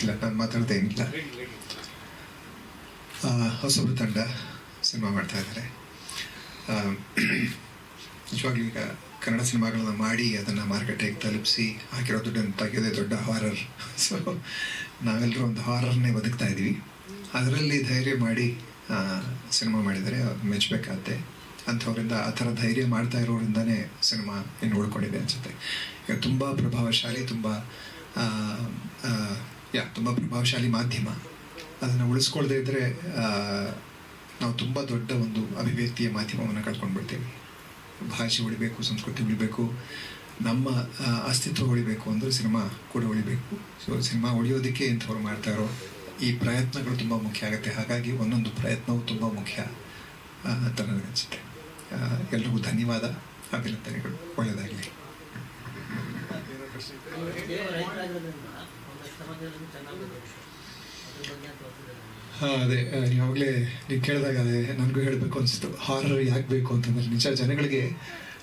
ಇಲ್ಲ, ನಾನು ಮಾತಾಡ್ತೇನಿಲ್ಲ. ಹೊಸಬ್ರು ತಂಡ ಸಿನಿಮಾ ಮಾಡ್ತಾ ಇದ್ದಾರೆ. ನಿಜವಾಗ್ಲೂ ಈಗ ಕನ್ನಡ ಸಿನಿಮಾಗಳನ್ನ ಮಾಡಿ ಅದನ್ನು ಮಾರುಕಟ್ಟೆಗೆ ತಲುಪಿಸಿ ಹಾಕಿರೋ ದುಡ್ಡನ್ನು ತೆಗೆಯೋದೇ ದೊಡ್ಡ ಹಾರರ್. ಸೊ ನಾವೆಲ್ಲರೂ ಒಂದು ಹಾರರ್ನೇ ಬದುಕ್ತಾ ಇದ್ದೀವಿ. ಅದರಲ್ಲಿ ಧೈರ್ಯ ಮಾಡಿ ಸಿನಿಮಾ ಮಾಡಿದರೆ ಮೆಚ್ಚಬೇಕಾಗತ್ತೆ. ಅಂಥವರಿಂದ ಆ ಥರ ಧೈರ್ಯ ಮಾಡ್ತಾ ಇರೋರಿಂದನೇ ಸಿನಿಮಾ ಇನ್ನು ಉಳ್ಕೊಂಡಿದೆ ಅನಿಸುತ್ತೆ. ಈಗ ತುಂಬ ಪ್ರಭಾವಶಾಲಿ, ತುಂಬ ಪ್ರಭಾವಶಾಲಿ ಮಾಧ್ಯಮ. ಅದನ್ನು ಉಳಿಸ್ಕೊಳ್ದೇ ಇದ್ದರೆ ನಾವು ತುಂಬ ದೊಡ್ಡ ಒಂದು ಅಭಿವ್ಯಕ್ತಿಯ ಮಾಧ್ಯಮವನ್ನು ಕಳ್ಕೊಂಡ್ಬಿಡ್ತೀವಿ. ಭಾಷೆ ಉಳಿಬೇಕು, ಸಂಸ್ಕೃತಿ ಉಳಿಬೇಕು, ನಮ್ಮ ಅಸ್ತಿತ್ವ ಉಳಿಬೇಕು ಅಂದರೆ ಸಿನಿಮಾ ಕೂಡ ಉಳಿಬೇಕು. ಸೊ ಸಿನಿಮಾ ಉಳಿಯೋದಕ್ಕೆ ಇಂಥವ್ರು ಮಾಡ್ತಾ ಇರೋ ಈ ಪ್ರಯತ್ನಗಳು ತುಂಬ ಮುಖ್ಯ ಆಗುತ್ತೆ. ಹಾಗಾಗಿ ಒಂದೊಂದು ಪ್ರಯತ್ನವೂ ತುಂಬ ಮುಖ್ಯ ಅಂತ ನನಗನ್ಸುತ್ತೆ. ಎಲ್ರಿಗೂ ಧನ್ಯವಾದ, ಅಭಿನಂದನೆಗಳು, ಒಳ್ಳೆಯದಾಗಲಿ. ಅದೇ ಯಾವಾಗಲೇ ನೀವು ಕೇಳಿದಾಗ ಅದೇ ನನಗೂ ಹೇಳಬೇಕು ಅನಿಸ್ತು. ಹಾರರ್ ಯಾಕೆ ಬೇಕು ಅಂತಂದ್ರೆ, ನಿಜ ಜನಗಳಿಗೆ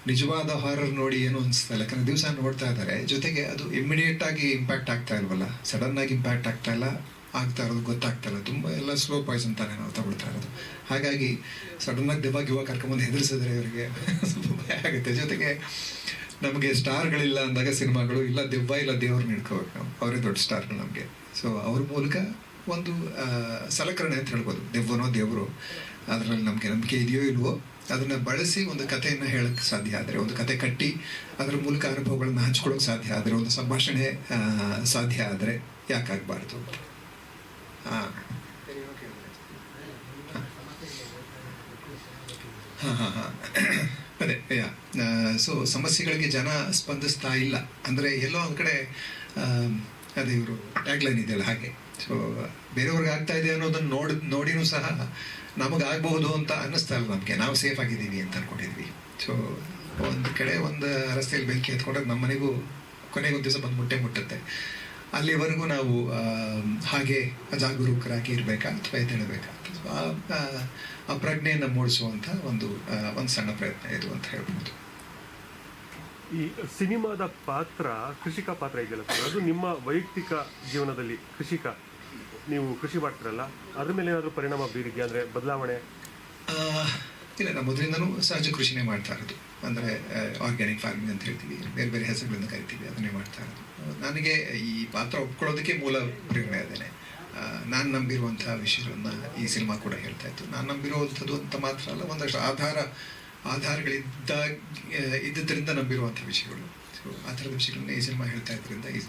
ನಿಜವಾದ ಹಾರರ್ ನೋಡಿ ಏನು ಅನಿಸ್ತಾ ಇಲ್ಲ. ಯಾಕಂದರೆ ದಿವಸ ನೋಡ್ತಾ ಇದ್ದಾರೆ, ಜೊತೆಗೆ ಅದು ಇಮ್ಮಿಡಿಯೇಟ್ ಆಗಿ ಇಂಪ್ಯಾಕ್ಟ್ ಆಗ್ತಾ ಇಲ್ವಲ್ಲ, ಸಡನ್ ಆಗಿ ಇಂಪ್ಯಾಕ್ಟ್ ಆಗ್ತಾ ಇಲ್ಲ, ಆಗ್ತಾ ಇರೋದು ಗೊತ್ತಾಗ್ತಾ ಇಲ್ಲ. ತುಂಬ ಎಲ್ಲ ಸ್ಲೋ ಪಾಯ್ಸನ್ ತಾನೇ ನಾವು ತಗೊಳ್ತಾ ಇರೋದು. ಹಾಗಾಗಿ ಸಡನ್ನಾಗಿ ದೆವ್ವ ಕರ್ಕೊಂಬಂದು ಹೆದರಿಸಿದ್ರೆ ಇವರಿಗೆ ಸ್ವಲ್ಪ ಭಯ ಆಗುತ್ತೆ. ಜೊತೆಗೆ ನಮಗೆ ಸ್ಟಾರ್ಗಳಿಲ್ಲ ಅಂದಾಗ ಸಿನಿಮಾಗಳು ಇಲ್ಲ ದೆವ್ವ ಇಲ್ಲ ದೇವ್ರನ್ನ ಹಿಡ್ಕೋಬೇಕು ನಾವು, ಅವರೇ ದೊಡ್ಡ ಸ್ಟಾರ್ಗಳು ನಮಗೆ. ಸೊ ಅವ್ರ ಮೂಲಕ ಒಂದು ಸಲಕರಣೆ ಅಂತ ಹೇಳ್ಬೋದು. ದೆವ್ವನೋ ದೇವರು ಅದರಲ್ಲಿ ನಮಗೆ ನಂಬಿಕೆ ಇದೆಯೋ ಇಲ್ವೋ ಅದನ್ನು ಬಳಸಿ ಒಂದು ಕಥೆಯನ್ನು ಹೇಳೋಕ್ಕೆ ಸಾಧ್ಯ ಆದರೆ, ಒಂದು ಕತೆ ಕಟ್ಟಿ ಅದರ ಮೂಲಕ ಅನುಭವಗಳನ್ನ ಹಂಚ್ಕೊಳ್ಳೋಕೆ ಸಾಧ್ಯ ಆದರೆ, ಒಂದು ಸಂಭಾಷಣೆ ಸಾಧ್ಯ ಆದರೆ ಯಾಕಾಗಬಾರ್ದು ಅಂತ. ಹಾಂ ಅದೇ ಸೊ ಸಮಸ್ಯೆಗಳಿಗೆ ಜನ ಸ್ಪಂದಿಸ್ತಾ ಇಲ್ಲ ಅಂದರೆ ಎಲ್ಲೋ ಒಂದು ಕಡೆ ಅದೇ ಇವರು ಟ್ಯಾಗ್ಲೈನ್ ಇದೆಯಲ್ಲ ಹಾಗೆ. ಸೊ ಬೇರೆಯವ್ರಿಗೆ ಆಗ್ತಾ ಇದೆ ಅನ್ನೋದನ್ನು ನೋಡಿನೂ ಸಹ ನಮಗಾಗಬಹುದು ಅಂತ ಅನ್ನಿಸ್ತಾ ಇಲ್ಲ ನಮಗೆ. ನಾವು ಸೇಫ್ ಆಗಿದ್ದೀವಿ ಅಂತ ಅಂದ್ಕೊಂಡಿದ್ವಿ. ಸೊ ಒಂದು ಕಡೆ ಒಂದು ರಸ್ತೆಯಲ್ಲಿ ಬೆಂಕಿ ಎತ್ಕೊಂಡ್ರೆ ನಮ್ಮ ಮನೆಗೂ ಕೊನೆಗೊಂದು ದಿವಸ ಬಂದು ಮುಟ್ಟುತ್ತೆ. ಅಲ್ಲಿವರೆಗೂ ನಾವು ಹಾಗೆ ಅಜಾಗರೂಕರಾಗಿ ಇರಬೇಕಾ ಅಥವಾ ಎದ್ದೇಳಬೇಕಾ, ಆ ಪ್ರಜ್ಞೆಯನ್ನು ಮೂಡಿಸುವಂಥ ಒಂದು ಸಣ್ಣ ಪ್ರಯತ್ನ ಇದು ಅಂತ ಹೇಳ್ಬೋದು. ಈ ಸಿನಿಮಾದ ಪಾತ್ರ ಕೃಷಿಕ ಪಾತ್ರ ಇದೆಯಲ್ಲ ಸರ್, ಅದು ನಿಮ್ಮ ವೈಯಕ್ತಿಕ ಜೀವನದಲ್ಲಿ ನೀವು ಕೃಷಿ ಮಾಡ್ತಿರಲ್ಲ, ಅದ್ರ ಮೇಲೆ ಏನಾದರೂ ಪರಿಣಾಮ ಬೀರಿದೆಯಾ? ಅಂದರೆ ಬದಲಾವಣೆ? ಇಲ್ಲ, ನಾವು ಮೊದಲಿಂದನೂ ಸಹಜ ಕೃಷಿನೇ ಮಾಡ್ತಾ ಇರೋದು. ಅಂದರೆ ಆರ್ಗ್ಯಾನಿಕ್ ಫಾರ್ಮಿಂಗ್ ಅಂತ ಹೇಳ್ತೀವಿ, ಬೇರೆ ಬೇರೆ ಹೆಸರುಗಳಿಂದ ಕರಿತೀವಿ, ಅದನ್ನೇ ಮಾಡ್ತಾ ಇರೋದು. ನನಗೆ ಈ ಪಾತ್ರ ಒಪ್ಕೊಳ್ಳೋದಕ್ಕೆ ಮೂಲ ಪ್ರೇರಣೆ ಅದೇನೆ. ನಾನು ನಂಬಿರುವಂಥ ವಿಷಯಗಳನ್ನ ಈ ಸಿನಿಮಾ ಕೂಡ ಹೇಳ್ತಾ ಇತ್ತು. ನಾನು ನಂಬಿರುವಂಥದ್ದು ಅಂತ ಮಾತ್ರ ಅಲ್ಲ, ಒಂದಷ್ಟು ಆಧಾರಗಳಿದ್ದ ಇದ್ದಿದ್ದರಿಂದ ನಂಬಿರುವಂಥ ವಿಷಯಗಳು. ಸೊ ಆ ಥರದ ವಿಷಯಗಳನ್ನ ಈ ಸಿನಿಮಾ ಹೇಳ್ತಾ ಇದ್ರಿಂದ